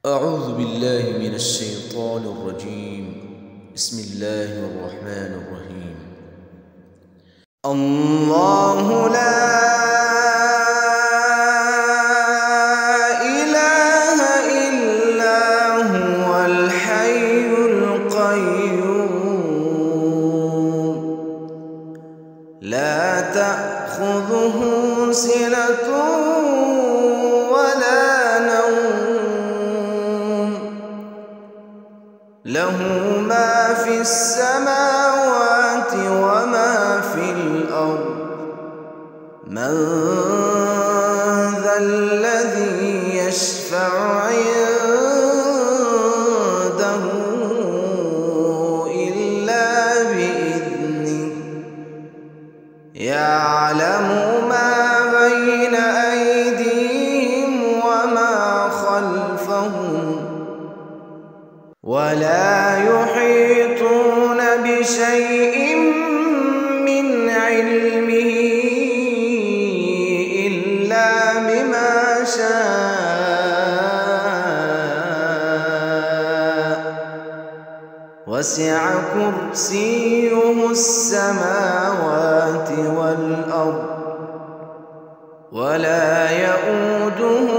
أعوذ بالله من الشيطان الرجيم. بسم الله الرحمن الرحيم. الله لا إله إلا هو الحي القيوم لا تأخذه سنة ولا نوم له ما في السماوات وما في الأرض من ذا الذي يشفع عنده إلا بإذنه يعلم ما بين أيديهم وما خلفهم ولا يحيطون بشيء من علمه إلا بما شاء وسع كرسيه السماوات والأرض ولا يئوده